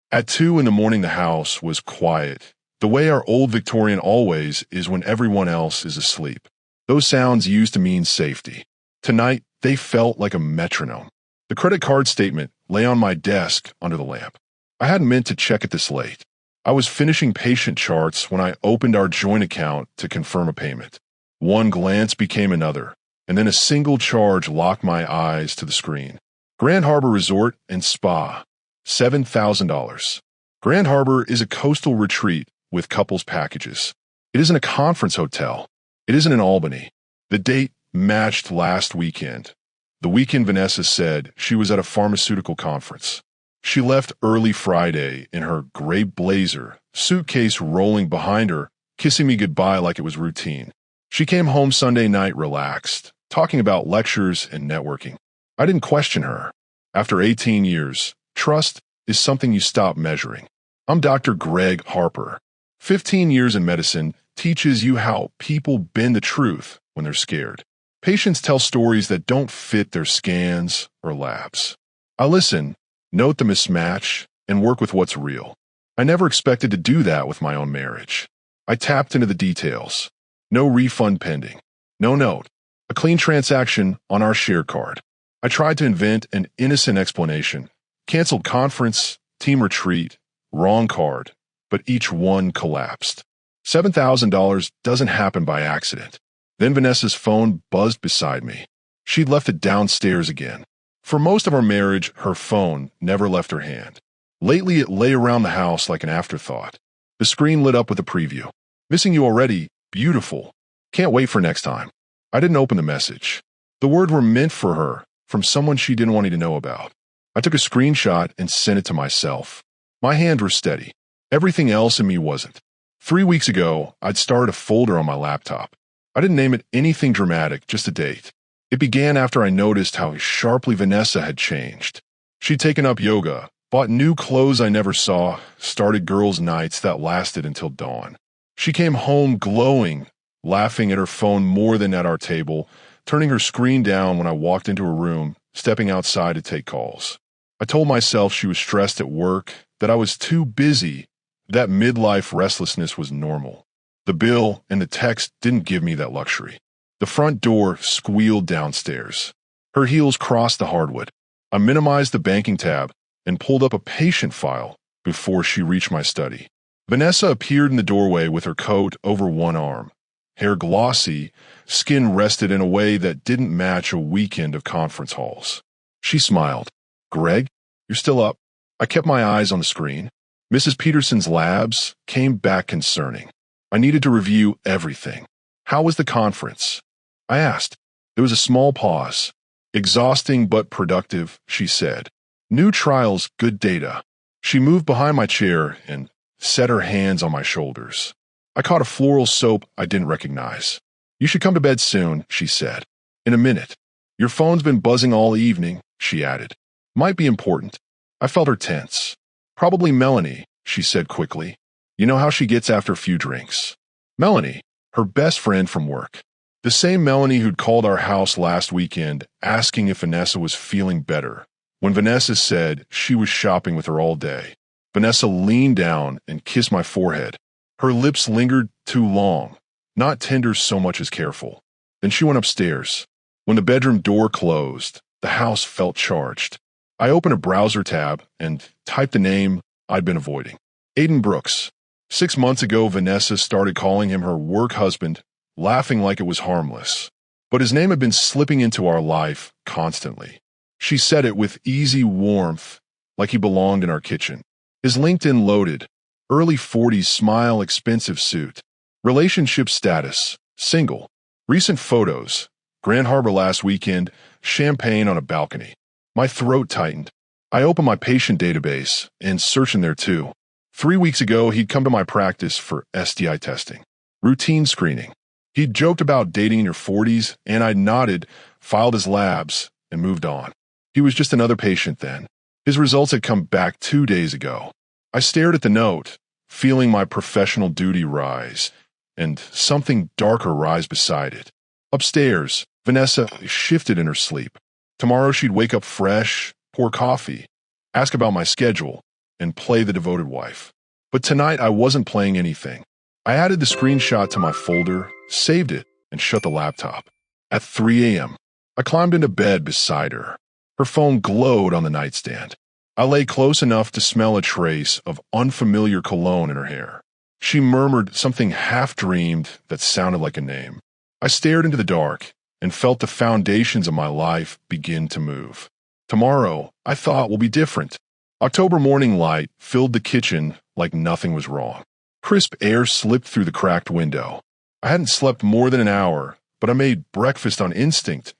At 2 in the morning, the house was quiet. The way our old Victorian always is when everyone else is asleep. Those sounds used to mean safety. Tonight, they felt like a metronome. The credit card statement lay on my desk under the lamp. I hadn't meant to check it this late. I was finishing patient charts when I opened our joint account to confirm a payment. One glance became another, and then a single charge locked my eyes to the screen. Grand Harbor Resort and Spa, $7,000. Grand Harbor is a coastal retreat with couples packages. It isn't a conference hotel. It isn't in Albany. The date matched last weekend. The weekend Vanessa said she was at a pharmaceutical conference. She left early Friday in her gray blazer, suitcase rolling behind her, kissing me goodbye like it was routine. She came home Sunday night relaxed, talking about lectures and networking. I didn't question her. After 18 years, trust is something you stop measuring. I'm Dr. Greg Harper. 15 years in medicine teaches you how people bend the truth when they're scared. Patients tell stories that don't fit their scans or labs. I listen, note the mismatch, and work with what's real. I never expected to do that with my own marriage. I tapped into the details. No refund pending. No note. A clean transaction on our share card. I tried to invent an innocent explanation. Canceled conference, team retreat, wrong card, but each one collapsed. $7,000 doesn't happen by accident. Then Vanessa's phone buzzed beside me. She'd left it downstairs again. For most of our marriage, her phone never left her hand. Lately, it lay around the house like an afterthought. The screen lit up with a preview. Missing you already. Beautiful. Can't wait for next time. I didn't open the message. The words were meant for her, from someone she didn't want me to know about. I took a screenshot and sent it to myself. My hands were steady. Everything else in me wasn't. 3 weeks ago, I'd started a folder on my laptop. I didn't name it anything dramatic, just a date. It began after I noticed how sharply Vanessa had changed. She'd taken up yoga, bought new clothes I never saw, started girls' nights that lasted until dawn. She came home glowing, laughing at her phone more than at our table, turning her screen down when I walked into her room, stepping outside to take calls. I told myself she was stressed at work, that I was too busy, that midlife restlessness was normal. The bill and the text didn't give me that luxury. The front door squealed downstairs. Her heels crossed the hardwood. I minimized the banking tab and pulled up a patient file before she reached my study. Vanessa appeared in the doorway with her coat over one arm. Hair glossy, skin rested in a way that didn't match a weekend of conference halls. She smiled. "Greg, you're still up." I kept my eyes on the screen. Mrs. Peterson's labs came back concerning. I needed to review everything. "How was the conference?" I asked. There was a small pause. "Exhausting but productive," she said. "New trials, good data." She moved behind my chair and set her hands on my shoulders. I caught a floral soap I didn't recognize. "You should come to bed soon," she said. "In a minute." "Your phone's been buzzing all evening," she added. "Might be important." I felt her tense. "Probably Melanie," she said quickly. "You know how she gets after a few drinks." Melanie, her best friend from work. The same Melanie who'd called our house last weekend asking if Vanessa was feeling better, when Vanessa said she was shopping with her all day. Vanessa leaned down and kissed my forehead. Her lips lingered too long, not tender so much as careful. Then she went upstairs. When the bedroom door closed, the house felt charged. I opened a browser tab and typed the name I'd been avoiding. Aiden Brooks. 6 months ago, Vanessa started calling him her work husband, laughing like it was harmless. But his name had been slipping into our life constantly. She said it with easy warmth, like he belonged in our kitchen. His LinkedIn loaded. Early 40s, smile, expensive suit. Relationship status, single. Recent photos. Grand Harbor last weekend, champagne on a balcony. My throat tightened. I opened my patient database and searched in there too. 3 weeks ago, he'd come to my practice for STI testing. Routine screening. He'd joked about dating in your 40s, and I nodded, filed his labs, and moved on. He was just another patient then. His results had come back 2 days ago. I stared at the note, feeling my professional duty rise, and something darker rise beside it. Upstairs, Vanessa shifted in her sleep. Tomorrow she'd wake up fresh, pour coffee, ask about my schedule, and play the devoted wife. But tonight I wasn't playing anything. I added the screenshot to my folder, saved it, and shut the laptop. At 3 a.m., I climbed into bed beside her. Her phone glowed on the nightstand. I lay close enough to smell a trace of unfamiliar cologne in her hair. She murmured something half-dreamed that sounded like a name. I stared into the dark and felt the foundations of my life begin to move. Tomorrow, I thought, will be different. October morning light filled the kitchen like nothing was wrong. Crisp air slipped through the cracked window. I hadn't slept more than an hour, but I made breakfast on instinct.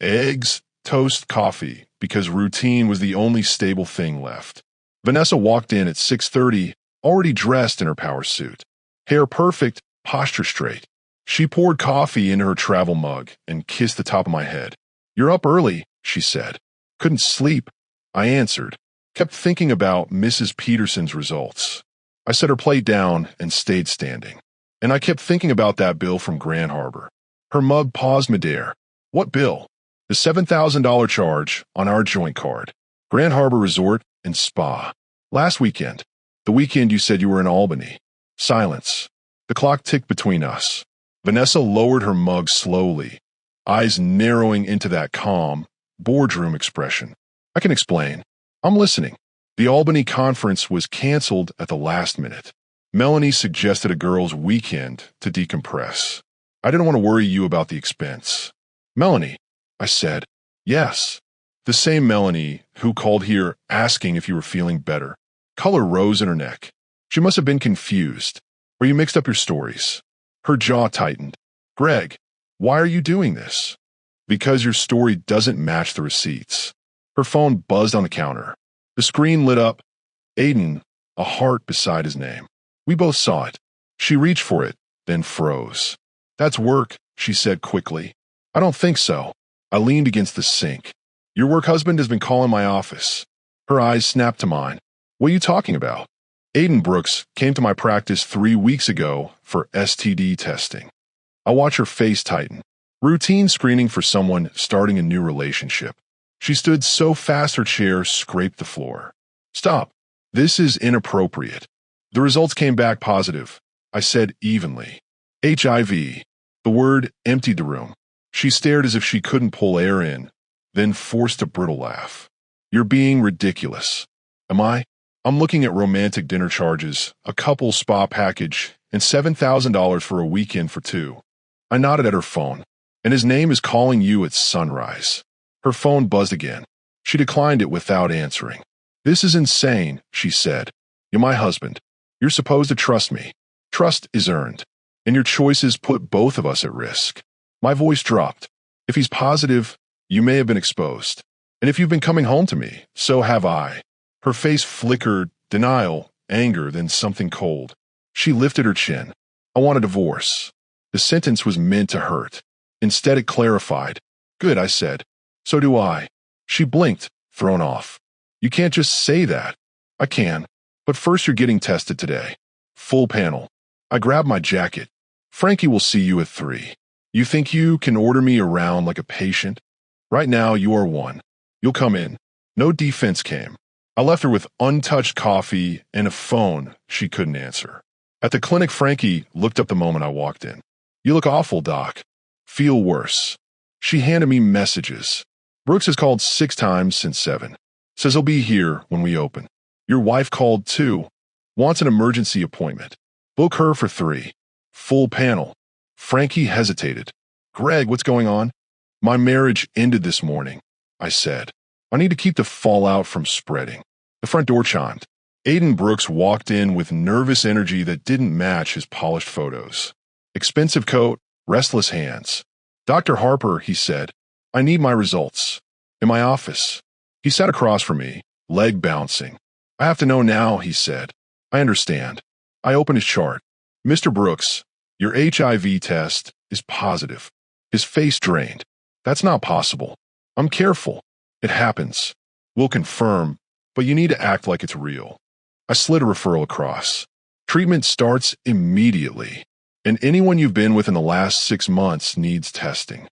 Eggs, toast, coffee, because routine was the only stable thing left. Vanessa walked in at 6:30, already dressed in her power suit. Hair perfect, posture straight. She poured coffee into her travel mug and kissed the top of my head. "You're up early," she said. "Couldn't sleep," I answered. Kept thinking about Mrs. Peterson's results. I set her plate down and stayed standing. And I kept thinking about that bill from Grand Harbor. Her mug paused midair. "What bill?" "The $7,000 charge on our joint card. Grand Harbor Resort and Spa. Last weekend. The weekend you said you were in Albany." Silence. The clock ticked between us. Vanessa lowered her mug slowly, eyes narrowing into that calm, boardroom expression. "I can explain. I'm listening. The Albany conference was canceled at the last minute. Melanie suggested a girls' weekend to decompress. I didn't want to worry you about the expense." "Melanie," I said. "Yes. The same Melanie who called here asking if you were feeling better." Color rose in her neck. She must have been confused. "Or you mixed up your stories." Her jaw tightened. "Greg, why are you doing this?" "Because your story doesn't match the receipts." Her phone buzzed on the counter. The screen lit up. Aiden, a heart beside his name. We both saw it. She reached for it, then froze. "That's work," she said quickly. "I don't think so." I leaned against the sink. "Your work husband has been calling my office." Her eyes snapped to mine. "What are you talking about?" "Aiden Brooks came to my practice 3 weeks ago for STD testing." I watched her face tighten. Routine screening for someone starting a new relationship. She stood so fast her chair scraped the floor. "Stop. This is inappropriate." "The results came back positive," I said evenly. "HIV." The word emptied the room. She stared as if she couldn't pull air in, then forced a brittle laugh. "You're being ridiculous." "Am I?" "I'm looking at romantic dinner charges, a couple spa package, and $7,000 for a weekend for two." I nodded at her phone. "And his name is calling you at sunrise." Her phone buzzed again. She declined it without answering. "This is insane," she said. "You're my husband. You're supposed to trust me. Trust is earned. And your choices put both of us at risk." My voice dropped. "If he's positive, you may have been exposed. And if you've been coming home to me, so have I." Her face flickered, denial, anger, then something cold. She lifted her chin. "I want a divorce." The sentence was meant to hurt. Instead, it clarified. "Good," I said. "So do I." She blinked, thrown off. "You can't just say that." "I can. But first you're getting tested today. Full panel." I grabbed my jacket. "Frankie will see you at 3. You think you can order me around like a patient? Right now you are one. You'll come in." No defense came. I left her with untouched coffee and a phone she couldn't answer. At the clinic, Frankie looked up the moment I walked in. "You look awful, Doc." "Feel worse." She handed me messages. "Brooks has called 6 times since 7. Says he'll be here when we open. Your wife called too. Wants an emergency appointment. Book her for 3. Full panel." Frankie hesitated. "Greg, what's going on?" "My marriage ended this morning," I said. "I need to keep the fallout from spreading." The front door chimed. Aiden Brooks walked in with nervous energy that didn't match his polished photos. Expensive coat, restless hands. "Dr. Harper," he said, "I need my results." "In my office." He sat across from me, leg bouncing. "I have to know now," he said. "I understand." I opened his chart. "Mr. Brooks, your HIV test is positive." His face drained. "That's not possible." "I'm careful. It happens. We'll confirm, but you need to act like it's real." I slid a referral across. "Treatment starts immediately, and anyone you've been with in the last 6 months needs testing."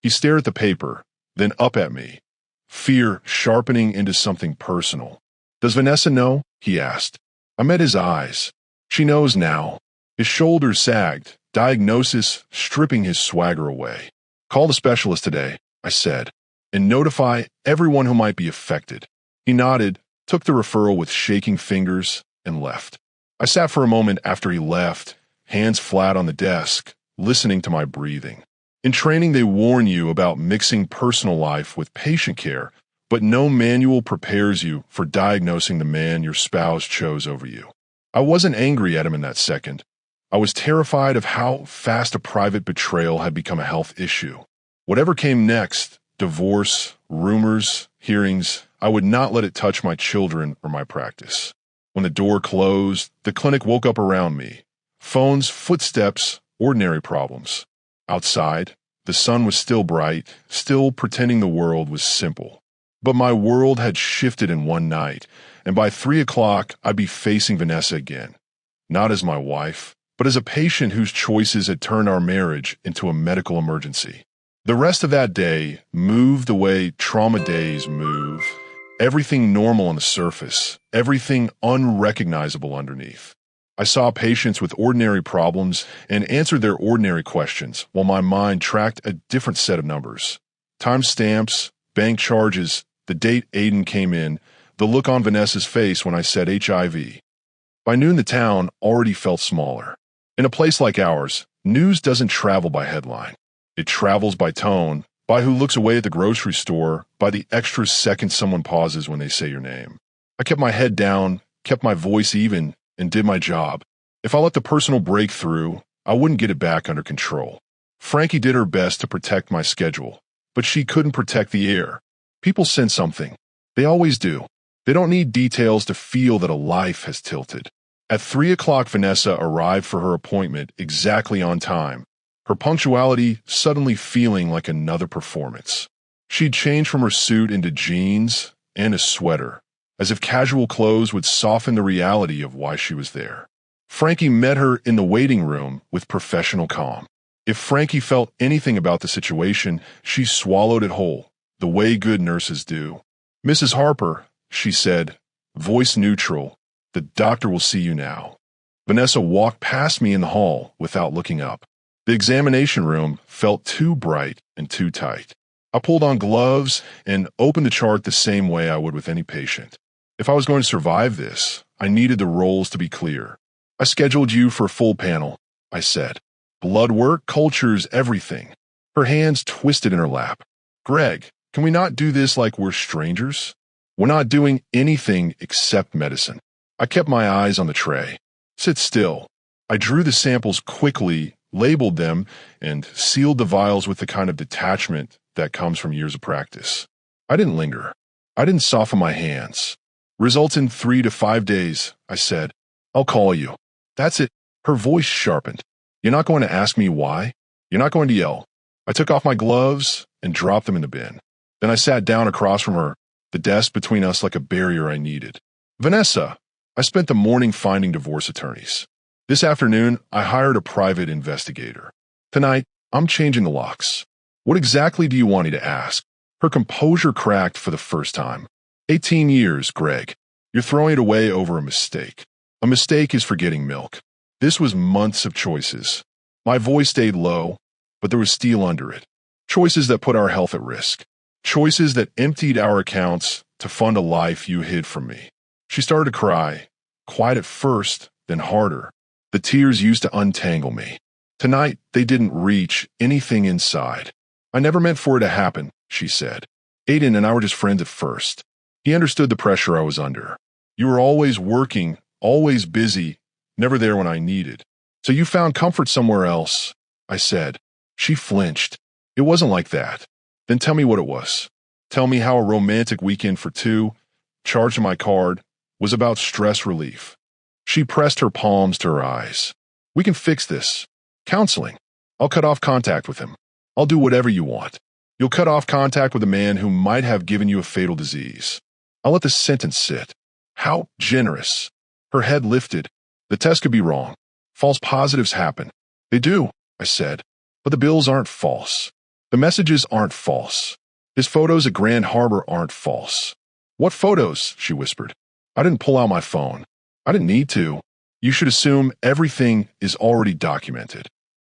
He stared at the paper, then up at me, fear sharpening into something personal. Does Vanessa know? He asked. I met his eyes. She knows now. His shoulders sagged, diagnosis stripping his swagger away. Call the specialist today, I said, and notify everyone who might be affected. He nodded, took the referral with shaking fingers, and left. I sat for a moment after he left, hands flat on the desk, listening to my breathing. In training, they warn you about mixing personal life with patient care, but no manual prepares you for diagnosing the man your spouse chose over you. I wasn't angry at him in that second. I was terrified of how fast a private betrayal had become a health issue. Whatever came next, divorce, rumors, hearings, I would not let it touch my children or my practice. When the door closed, the clinic woke up around me. Phones, footsteps, ordinary problems. Outside, the sun was still bright, still pretending the world was simple. But my world had shifted in one night, and by 3 o'clock, I'd be facing Vanessa again. Not as my wife, but as a patient whose choices had turned our marriage into a medical emergency. The rest of that day moved the way trauma days move. Everything normal on the surface, everything unrecognizable underneath. I saw patients with ordinary problems and answered their ordinary questions while my mind tracked a different set of numbers. Timestamps, bank charges, the date Aiden came in, the look on Vanessa's face when I said HIV. By noon, the town already felt smaller. In a place like ours, news doesn't travel by headline. It travels by tone, by who looks away at the grocery store, by the extra second someone pauses when they say your name. I kept my head down, kept my voice even, and did my job. If I let the personal break through, I wouldn't get it back under control. Frankie did her best to protect my schedule, but she couldn't protect the air. People sense something. They always do. They don't need details to feel that a life has tilted. At 3 o'clock, Vanessa arrived for her appointment exactly on time, her punctuality suddenly feeling like another performance. She'd changed from her suit into jeans and a sweater, as if casual clothes would soften the reality of why she was there. Frankie met her in the waiting room with professional calm. If Frankie felt anything about the situation, she swallowed it whole, the way good nurses do. Mrs. Harper, she said, voice neutral, the doctor will see you now. Vanessa walked past me in the hall without looking up. The examination room felt too bright and too tight. I pulled on gloves and opened the chart the same way I would with any patient. If I was going to survive this, I needed the roles to be clear. I scheduled you for a full panel, I said. Blood work, cultures, everything. Her hands twisted in her lap. Greg, can we not do this like we're strangers? We're not doing anything except medicine. I kept my eyes on the tray. Sit still. I drew the samples quickly, labeled them, and sealed the vials with the kind of detachment that comes from years of practice. I didn't linger. I didn't soften my hands. Results in 3 to 5 days, I said. I'll call you. That's it. Her voice sharpened. You're not going to ask me why? You're not going to yell. I took off my gloves and dropped them in the bin. Then I sat down across from her, the desk between us like a barrier I needed. Vanessa, I spent the morning finding divorce attorneys. This afternoon, I hired a private investigator. Tonight, I'm changing the locks. What exactly do you want me to ask? Her composure cracked for the first time. 18 years, Greg. You're throwing it away over a mistake. A mistake is forgetting milk. This was months of choices. My voice stayed low, but there was steel under it. Choices that put our health at risk. Choices that emptied our accounts to fund a life you hid from me. She started to cry, quiet at first, then harder. The tears used to untangle me. Tonight, they didn't reach anything inside. I never meant for it to happen, she said. Aiden and I were just friends at first. He understood the pressure I was under. You were always working, always busy, never there when I needed. So you found comfort somewhere else, I said. She flinched. It wasn't like that. Then tell me what it was. Tell me how a romantic weekend for two, charged to my card, was about stress relief. She pressed her palms to her eyes. We can fix this. Counseling. I'll cut off contact with him. I'll do whatever you want. You'll cut off contact with a man who might have given you a fatal disease. I'll let the sentence sit. How generous. Her head lifted. The test could be wrong. False positives happen. They do, I said. But the bills aren't false. The messages aren't false. His photos at Grand Harbor aren't false. What photos? She whispered. I didn't pull out my phone. I didn't need to. You should assume everything is already documented.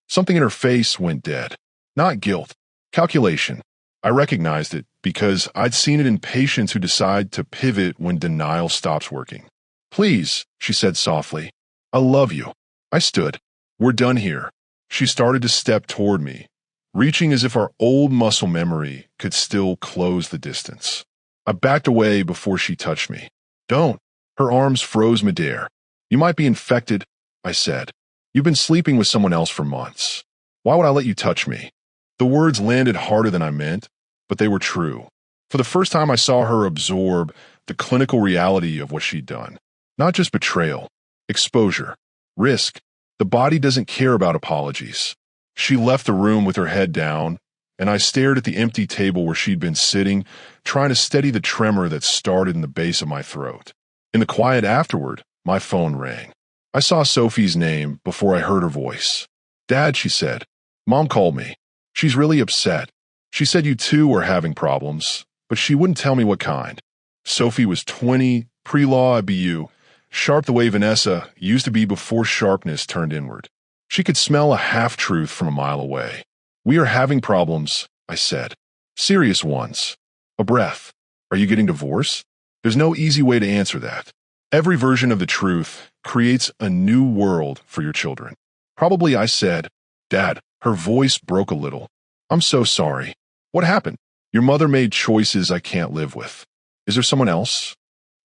Something in her face went dead. Not guilt. Calculation. I recognized it because I'd seen it in patients who decide to pivot when denial stops working. Please, she said softly. I love you. I stood. We're done here. She started to step toward me, reaching as if our old muscle memory could still close the distance. I backed away before she touched me. Don't. Her arms froze midair. You might be infected, I said. You've been sleeping with someone else for months. Why would I let you touch me? The words landed harder than I meant, but they were true. For the first time, I saw her absorb the clinical reality of what she'd done. Not just betrayal, exposure, risk. The body doesn't care about apologies. She left the room with her head down, and I stared at the empty table where she'd been sitting, trying to steady the tremor that started in the base of my throat. In the quiet afterward, my phone rang. I saw Sophie's name before I heard her voice. Dad, she said. Mom called me. She's really upset. She said you two were having problems, but she wouldn't tell me what kind. Sophie was 20, pre-law IBU, sharp the way Vanessa used to be before sharpness turned inward. She could smell a half-truth from a mile away. We are having problems, I said. Serious ones. A breath. Are you getting divorced? There's no easy way to answer that. Every version of the truth creates a new world for your children. Probably, I said. Dad, her voice broke a little. I'm so sorry. What happened? Your mother made choices I can't live with. Is there someone else?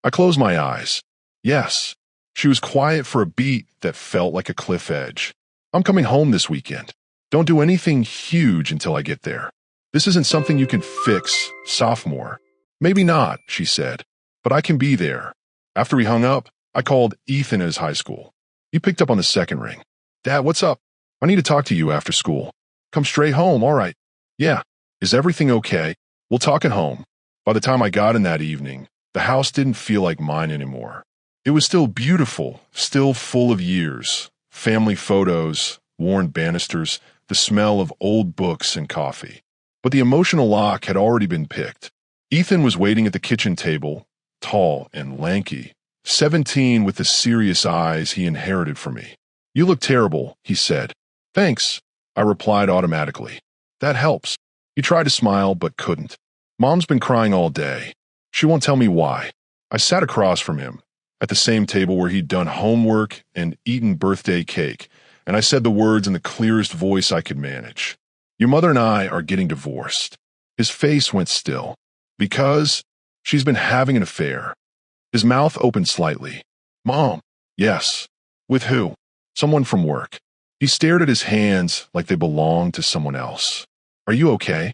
I closed my eyes. Yes. She was quiet for a beat that felt like a cliff edge. I'm coming home this weekend. Don't do anything huge until I get there. This isn't something you can fix, sophomore. Maybe not, she said, but I can be there. After we hung up, I called Ethan at his high school. He picked up on the second ring. Dad, what's up? I need to talk to you after school. Come straight home, all right. Yeah. Is everything okay? We'll talk at home. By the time I got in that evening, the house didn't feel like mine anymore. It was still beautiful, still full of years, family photos, worn banisters, the smell of old books and coffee. But the emotional lock had already been picked. Ethan was waiting at the kitchen table, tall and lanky, 17 with the serious eyes he inherited from me. You look terrible, he said. Thanks, I replied automatically. That helps. He tried to smile but couldn't. Mom's been crying all day. She won't tell me why. I sat across from him, at the same table where he'd done homework and eaten birthday cake, and I said the words in the clearest voice I could manage. Your mother and I are getting divorced. His face went still. Because she's been having an affair. His mouth opened slightly. Mom. Yes. With who? Someone from work. He stared at his hands like they belonged to someone else. Are you okay?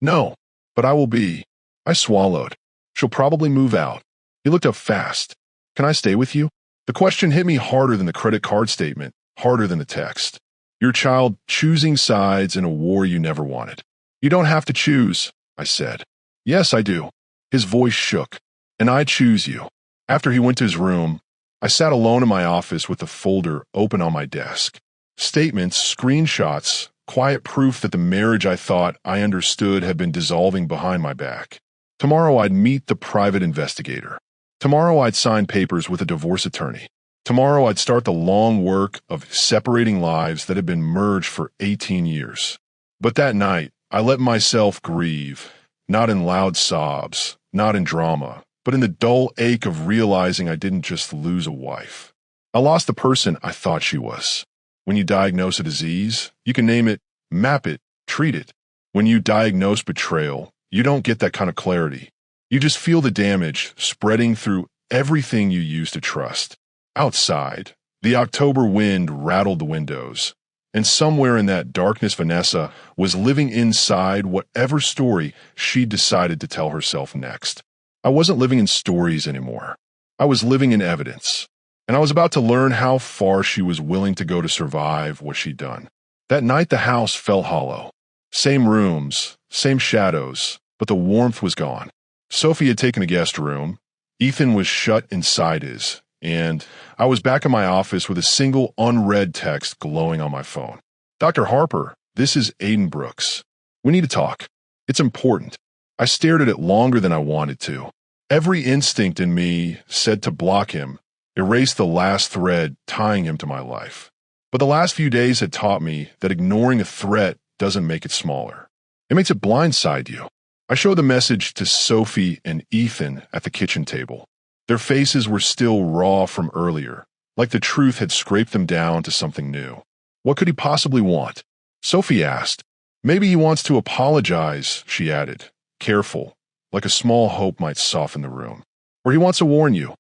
No, but I will be. I swallowed. She'll probably move out. He looked up fast. Can I stay with you? The question hit me harder than the credit card statement, harder than the text. Your child choosing sides in a war you never wanted. You don't have to choose, I said. Yes, I do. His voice shook. And I choose you. After he went to his room, I sat alone in my office with the folder open on my desk. Statements, screenshots, quiet proof that the marriage I thought I understood had been dissolving behind my back. Tomorrow I'd meet the private investigator. Tomorrow I'd sign papers with a divorce attorney. Tomorrow I'd start the long work of separating lives that had been merged for 18 years. But that night, I let myself grieve, not in loud sobs, not in drama, but in the dull ache of realizing I didn't just lose a wife. I lost the person I thought she was. When you diagnose a disease, you can name it, map it, treat it. When you diagnose betrayal, you don't get that kind of clarity. You just feel the damage spreading through everything you used to trust. Outside, the October wind rattled the windows, and somewhere in that darkness Vanessa was living inside whatever story she decided to tell herself next. I wasn't living in stories anymore. I was living in evidence, and I was about to learn how far she was willing to go to survive what she'd done. That night the house felt hollow. Same rooms, same shadows, but the warmth was gone. Sophie had taken the guest room. Ethan was shut inside his, and I was back in my office with a single unread text glowing on my phone. Dr. Harper, this is Aiden Brooks. We need to talk. It's important. I stared at it longer than I wanted to. Every instinct in me said to block him, erase the last thread tying him to my life. But the last few days had taught me that ignoring a threat doesn't make it smaller. It makes it blindside you. I showed the message to Sophie and Ethan at the kitchen table. Their faces were still raw from earlier, like the truth had scraped them down to something new. What could he possibly want? Sophie asked. Maybe he wants to apologize, she added, careful, like a small hope might soften the room. Or he wants to warn you,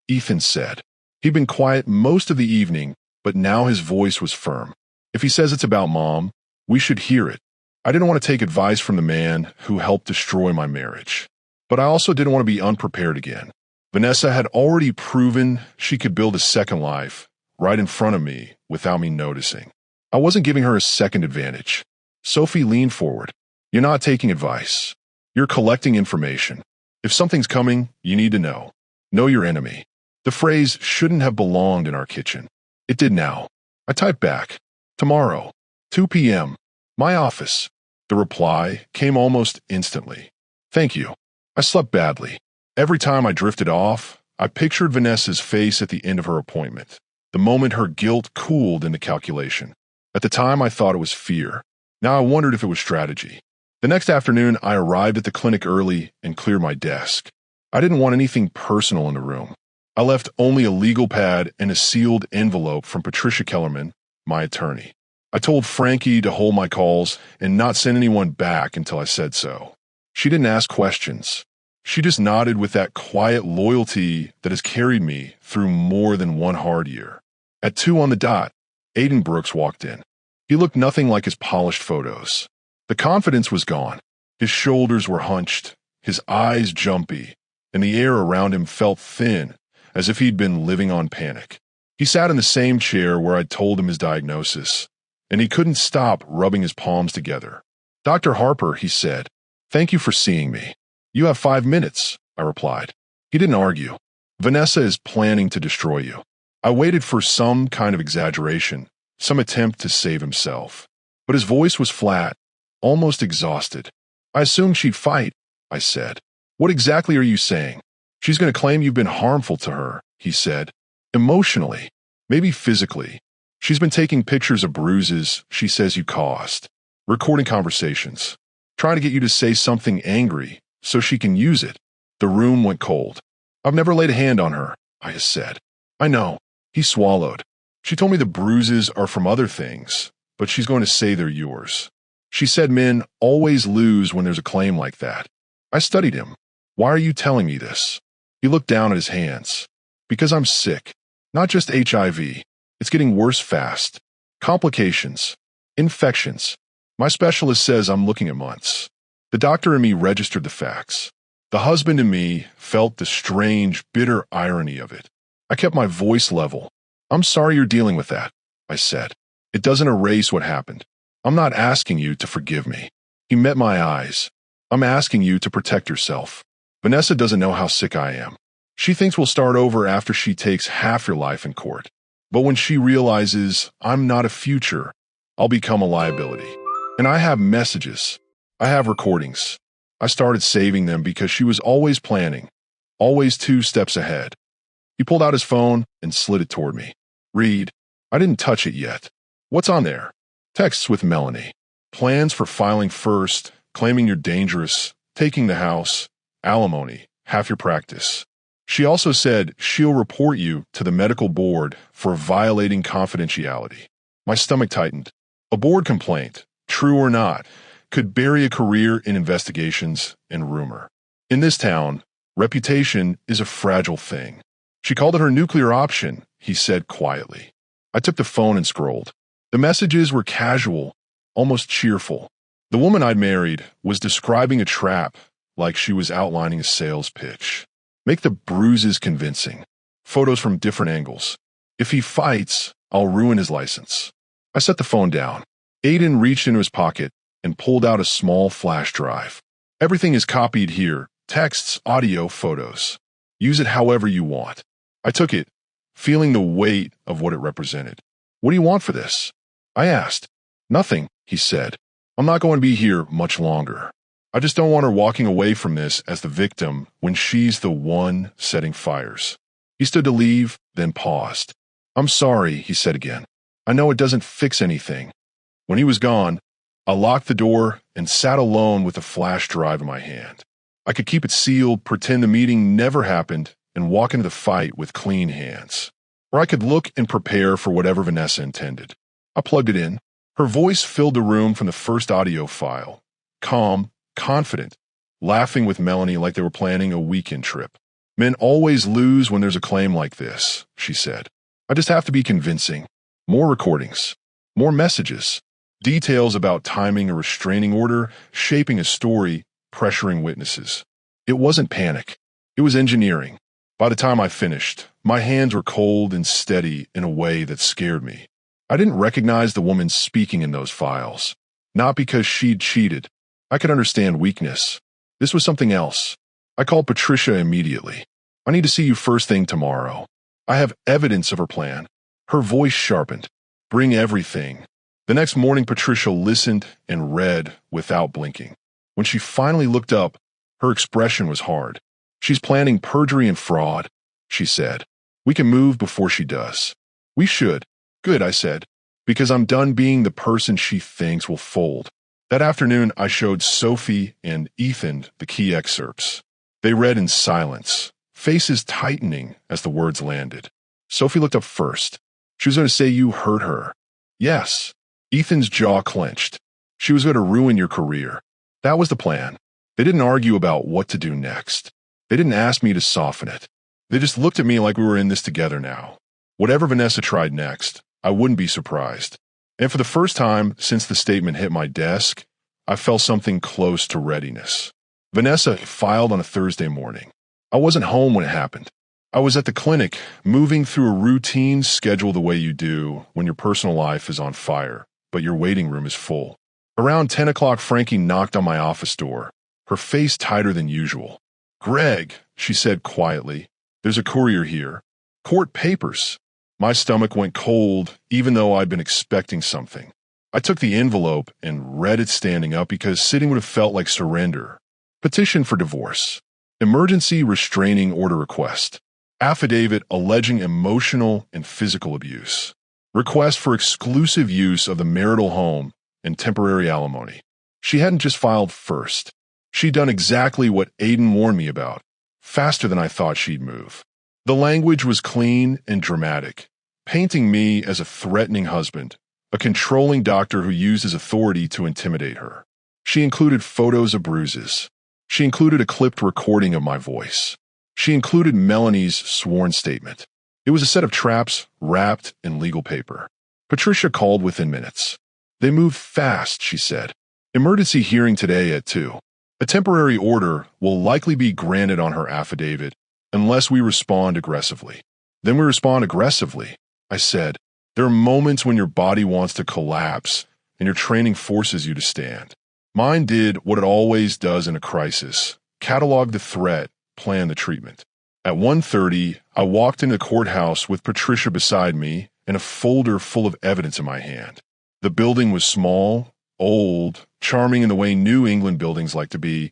Ethan said. He'd been quiet most of the evening, but now his voice was firm. If he says it's about Mom, we should hear it. I didn't want to take advice from the man who helped destroy my marriage. But I also didn't want to be unprepared again. Vanessa had already proven she could build a second life right in front of me without me noticing. I wasn't giving her a second advantage. Sophie leaned forward. You're not taking advice. You're collecting information. If something's coming, you need to know. Know your enemy. The phrase shouldn't have belonged in our kitchen. It did now. I typed back. Tomorrow, 2 p.m., my office. The reply came almost instantly. Thank you. I slept badly. Every time I drifted off, I pictured Vanessa's face at the end of her appointment, the moment her guilt cooled into calculation. At the time, I thought it was fear. Now I wondered if it was strategy. The next afternoon, I arrived at the clinic early and cleared my desk. I didn't want anything personal in the room. I left only a legal pad and a sealed envelope from Patricia Kellerman, my attorney. I told Frankie to hold my calls and not send anyone back until I said so. She didn't ask questions. She just nodded with that quiet loyalty that has carried me through more than one hard year. At 2 on the dot, Aiden Brooks walked in. He looked nothing like his polished photos. The confidence was gone. His shoulders were hunched, his eyes jumpy, and the air around him felt thin, as if he'd been living on panic. He sat in the same chair where I'd told him his diagnosis, and he couldn't stop rubbing his palms together. Dr. Harper, he said, thank you for seeing me. You have 5 minutes, I replied. He didn't argue. Vanessa is planning to destroy you. I waited for some kind of exaggeration, some attempt to save himself. But his voice was flat, almost exhausted. I assumed she'd fight, I said. What exactly are you saying? She's going to claim you've been harmful to her, he said. Emotionally, maybe physically. She's been taking pictures of bruises she says you caused, recording conversations, trying to get you to say something angry so she can use it. The room went cold. I've never laid a hand on her, I said. I know. He swallowed. She told me the bruises are from other things, but she's going to say they're yours. She said men always lose when there's a claim like that. I studied him. Why are you telling me this? He looked down at his hands. Because I'm sick. Not just HIV. It's getting worse fast. Complications. Infections. My specialist says I'm looking at months. The doctor and me registered the facts. The husband and me felt the strange, bitter irony of it. I kept my voice level. I'm sorry you're dealing with that, I said. It doesn't erase what happened. I'm not asking you to forgive me. He met my eyes. I'm asking you to protect yourself. Vanessa doesn't know how sick I am. She thinks we'll start over after she takes half your life in court. But when she realizes I'm not a future, I'll become a liability. And I have messages. I have recordings. I started saving them because she was always planning, always 2 steps ahead. He pulled out his phone and slid it toward me. Read. I didn't touch it yet. What's on there? Texts with Melanie. Plans for filing first, claiming you're dangerous, taking the house, alimony, half your practice. She also said she'll report you to the medical board for violating confidentiality. My stomach tightened. A board complaint, true or not, could bury a career in investigations and rumor. In this town, reputation is a fragile thing. She called it her nuclear option, he said quietly. I took the phone and scrolled. The messages were casual, almost cheerful. The woman I'd married was describing a trap like she was outlining a sales pitch. Make the bruises convincing. Photos from different angles. If he fights, I'll ruin his license. I set the phone down. Aiden reached into his pocket and pulled out a small flash drive. Everything is copied here. Texts, audio, photos. Use it however you want. I took it, feeling the weight of what it represented. What do you want for this? I asked. Nothing, he said. I'm not going to be here much longer. I just don't want her walking away from this as the victim when she's the one setting fires. He stood to leave, then paused. I'm sorry, he said again. I know it doesn't fix anything. When he was gone, I locked the door and sat alone with a flash drive in my hand. I could keep it sealed, pretend the meeting never happened, and walk into the fight with clean hands. Or I could look and prepare for whatever Vanessa intended. I plugged it in. Her voice filled the room from the first audio file. Calm, confident, laughing with Melanie like they were planning a weekend trip. Men always lose when there's a claim like this, she said. I just have to be convincing. More recordings. More messages. Details about timing a restraining order, shaping a story, pressuring witnesses. It wasn't panic. It was engineering. By the time I finished, my hands were cold and steady in a way that scared me. I didn't recognize the woman speaking in those files. Not because she'd cheated. I could understand weakness. This was something else. I called Patricia immediately. I need to see you first thing tomorrow. I have evidence of her plan. Her voice sharpened. Bring everything. The next morning, Patricia listened and read without blinking. When she finally looked up, her expression was hard. She's planning perjury and fraud, she said. We can move before she does. We should. Good, I said, because I'm done being the person she thinks will fold. That afternoon, I showed Sophie and Ethan the key excerpts. They read in silence, faces tightening as the words landed. Sophie looked up first. She was going to say you hurt her. Yes. Ethan's jaw clenched. She was going to ruin your career. That was the plan. They didn't argue about what to do next. They didn't ask me to soften it. They just looked at me like we were in this together now. Whatever Vanessa tried next, I wouldn't be surprised. And for the first time since the statement hit my desk, I felt something close to readiness. Vanessa filed on a Thursday morning. I wasn't home when it happened. I was at the clinic, moving through a routine schedule the way you do when your personal life is on fire, but your waiting room is full. Around 10 o'clock, Frankie knocked on my office door, her face tighter than usual. Greg, she said quietly, there's a courier here. Court papers. My stomach went cold, even though I'd been expecting something. I took the envelope and read it standing up because sitting would have felt like surrender. Petition for divorce. Emergency restraining order request. Affidavit alleging emotional and physical abuse. Request for exclusive use of the marital home and temporary alimony. She hadn't just filed first. She'd done exactly what Aiden warned me about, faster than I thought she'd move. The language was clean and dramatic, painting me as a threatening husband, a controlling doctor who used his authority to intimidate her. She included photos of bruises. She included a clipped recording of my voice. She included Melanie's sworn statement. It was a set of traps wrapped in legal paper. Patricia called within minutes. They moved fast, she said. Emergency hearing today at 2. A temporary order will likely be granted on her affidavit unless we respond aggressively. Then we respond aggressively, I said. There are moments when your body wants to collapse and your training forces you to stand. Mine did what it always does in a crisis. Catalog the threat, plan the treatment. At 1:30, I walked into the courthouse with Patricia beside me and a folder full of evidence in my hand. The building was small, old, charming in the way New England buildings like to be,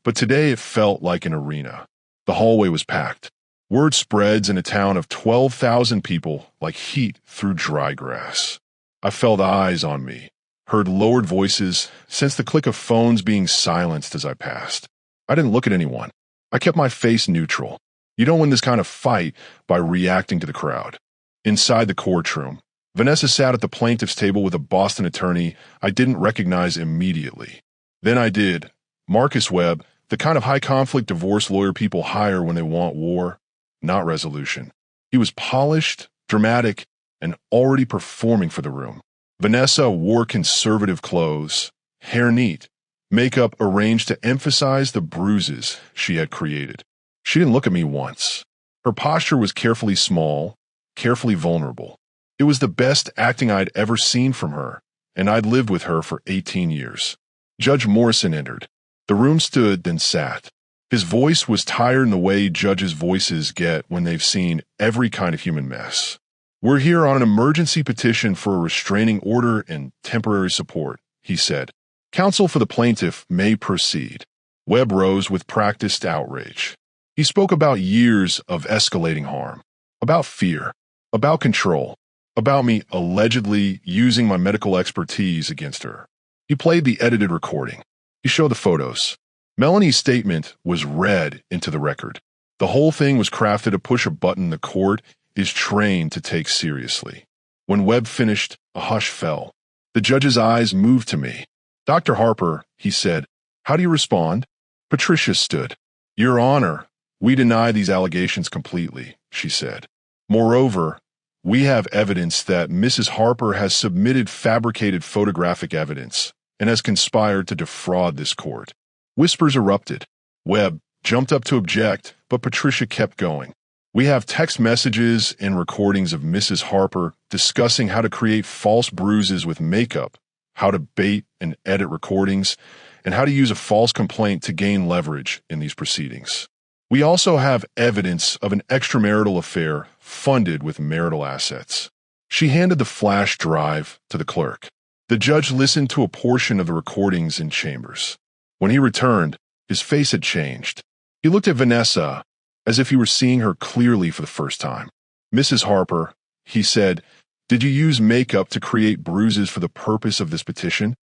but today it felt like an arena. The hallway was packed. Word spreads in a town of 12,000 people like heat through dry grass. I felt eyes on me, heard lowered voices, sensed the click of phones being silenced as I passed. I didn't look at anyone. I kept my face neutral. You don't win this kind of fight by reacting to the crowd. Inside the courtroom, Vanessa sat at the plaintiff's table with a Boston attorney I didn't recognize immediately. Then I did. Marcus Webb, the kind of high-conflict divorce lawyer people hire when they want war, not resolution. He was polished, dramatic, and already performing for the room. Vanessa wore conservative clothes, hair neat, makeup arranged to emphasize the bruises she had created. She didn't look at me once. Her posture was carefully small, carefully vulnerable. It was the best acting I'd ever seen from her, and I'd lived with her for 18 years. Judge Morrison entered. The room stood, then sat. His voice was tired in the way judges' voices get when they've seen every kind of human mess. We're here on an emergency petition for a restraining order and temporary support, he said. Counsel for the plaintiff may proceed. Webb rose with practiced outrage. He spoke about years of escalating harm, about fear, about control, about me allegedly using my medical expertise against her. He played the edited recording. He showed the photos. Melanie's statement was read into the record. The whole thing was crafted to push a button the court is trained to take seriously. When Webb finished, a hush fell. The judge's eyes moved to me. "Dr. Harper," he said, "how do you respond?" Patricia stood. "Your Honor, we deny these allegations completely," she said. "Moreover, we have evidence that Mrs. Harper has submitted fabricated photographic evidence and has conspired to defraud this court." Whispers erupted. Webb jumped up to object, but Patricia kept going. "We have text messages and recordings of Mrs. Harper discussing how to create false bruises with makeup, how to bait and edit recordings, and how to use a false complaint to gain leverage in these proceedings. We also have evidence of an extramarital affair funded with marital assets." She handed the flash drive to the clerk. The judge listened to a portion of the recordings in chambers. When he returned, his face had changed. He looked at Vanessa as if he were seeing her clearly for the first time. "Mrs. Harper," he said, "did you use makeup to create bruises for the purpose of this petition?"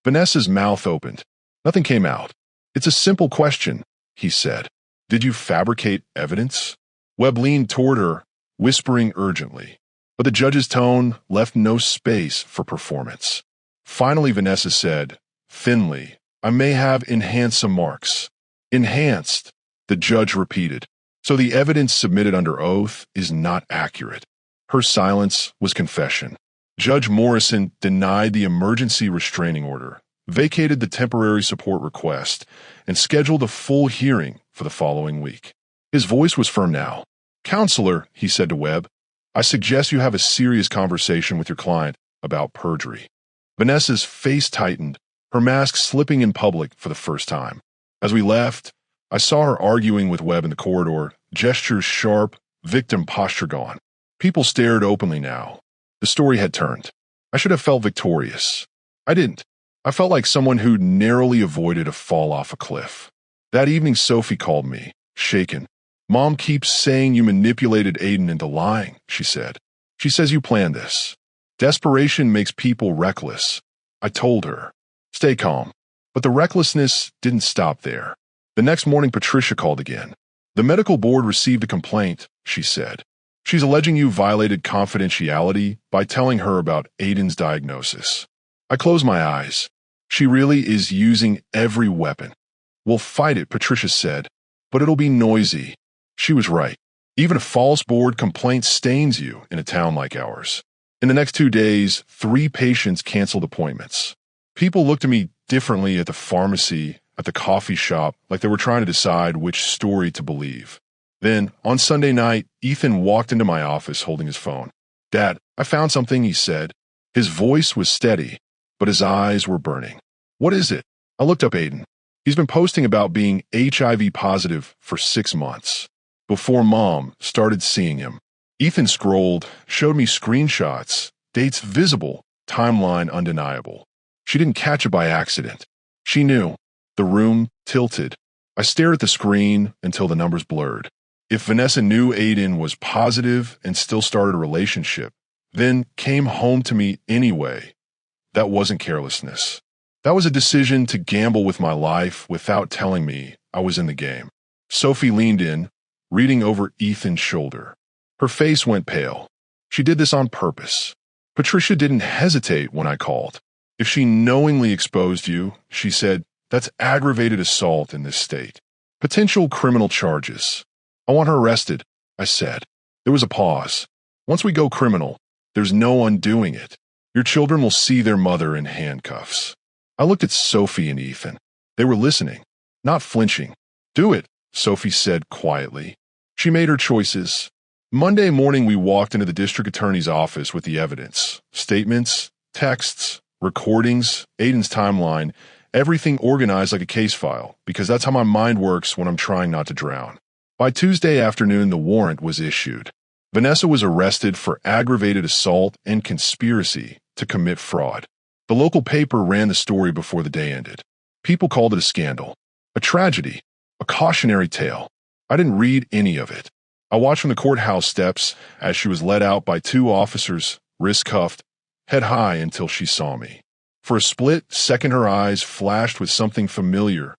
Vanessa's mouth opened. Nothing came out. "It's a simple question," he said. "Did you fabricate evidence?" Webb leaned toward her, whispering urgently, but the judge's tone left no space for performance. Finally, Vanessa said, thinly, "I may have enhanced some marks." "Enhanced," the judge repeated. "So the evidence submitted under oath is not accurate." Her silence was confession. Judge Morrison denied the emergency restraining order, vacated the temporary support request, and scheduled a full hearing for the following week. His voice was firm now. "Counselor," he said to Webb, "I suggest you have a serious conversation with your client about perjury." Vanessa's face tightened, her mask slipping in public for the first time. As we left, I saw her arguing with Webb in the corridor, gestures sharp, victim posture gone. People stared openly now. The story had turned. I should have felt victorious. I didn't. I felt like someone who'd narrowly avoided a fall off a cliff. That evening, Sophie called me, shaken. "Mom keeps saying you manipulated Aiden into lying," she said. "She says you planned this. Desperation makes people reckless." I told her, "Stay calm." But the recklessness didn't stop there. The next morning, Patricia called again. "The medical board received a complaint," she said. "She's alleging you violated confidentiality by telling her about Aiden's diagnosis." I closed my eyes. She really is using every weapon. "We'll fight it," Patricia said, "but it'll be noisy." She was right. Even a false board complaint stains you in a town like ours. In the next 2 days, 3 patients canceled appointments. People looked at me differently at the pharmacy, at the coffee shop, like they were trying to decide which story to believe. Then, on Sunday night, Ethan walked into my office holding his phone. "Dad, I found something," he said. His voice was steady, but his eyes were burning. "What is it?" I looked up Aiden. He's been posting about being HIV positive for 6 months, before Mom started seeing him. Ethan scrolled, showed me screenshots, dates visible, timeline undeniable. She didn't catch it by accident. She knew. The room tilted. I stared at the screen until the numbers blurred. If Vanessa knew Aiden was positive and still started a relationship, then came home to me anyway, that wasn't carelessness. That was a decision to gamble with my life without telling me I was in the game. Sophie leaned in, reading over Ethan's shoulder. Her face went pale. She did this on purpose. Patricia didn't hesitate when I called. "If she knowingly exposed you," she said, "that's aggravated assault in this state. Potential criminal charges. I want her arrested," I said. There was a pause. "Once we go criminal, there's no undoing it. Your children will see their mother in handcuffs." I looked at Sophie and Ethan. They were listening, not flinching. "Do it," Sophie said quietly. She made her choices. Monday morning, we walked into the district attorney's office with the evidence. Statements, texts, recordings, Aiden's timeline, everything organized like a case file, because that's how my mind works when I'm trying not to drown. By Tuesday afternoon, the warrant was issued. Vanessa was arrested for aggravated assault and conspiracy to commit fraud. The local paper ran the story before the day ended. People called it a scandal, a tragedy, a cautionary tale. I didn't read any of it. I watched from the courthouse steps as she was led out by two officers, wrist cuffed, head high until she saw me. For a split second, her eyes flashed with something familiar: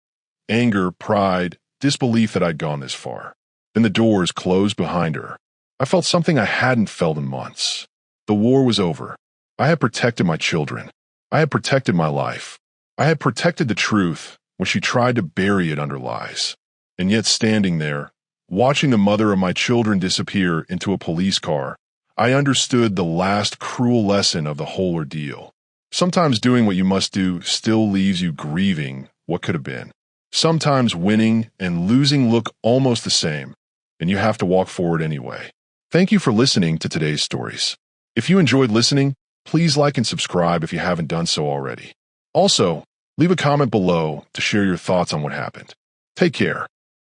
anger, pride, disbelief that I'd gone this far. Then the doors closed behind her. I felt something I hadn't felt in months. The war was over. I had protected my children. I had protected my life. I had protected the truth when she tried to bury it under lies. And yet, standing there, watching the mother of my children disappear into a police car, I understood the last cruel lesson of the whole ordeal. Sometimes doing what you must do still leaves you grieving what could have been. Sometimes winning and losing look almost the same, and you have to walk forward anyway. Thank you for listening to today's stories. If you enjoyed listening, please like and subscribe if you haven't done so already. Also, leave a comment below to share your thoughts on what happened. Take care.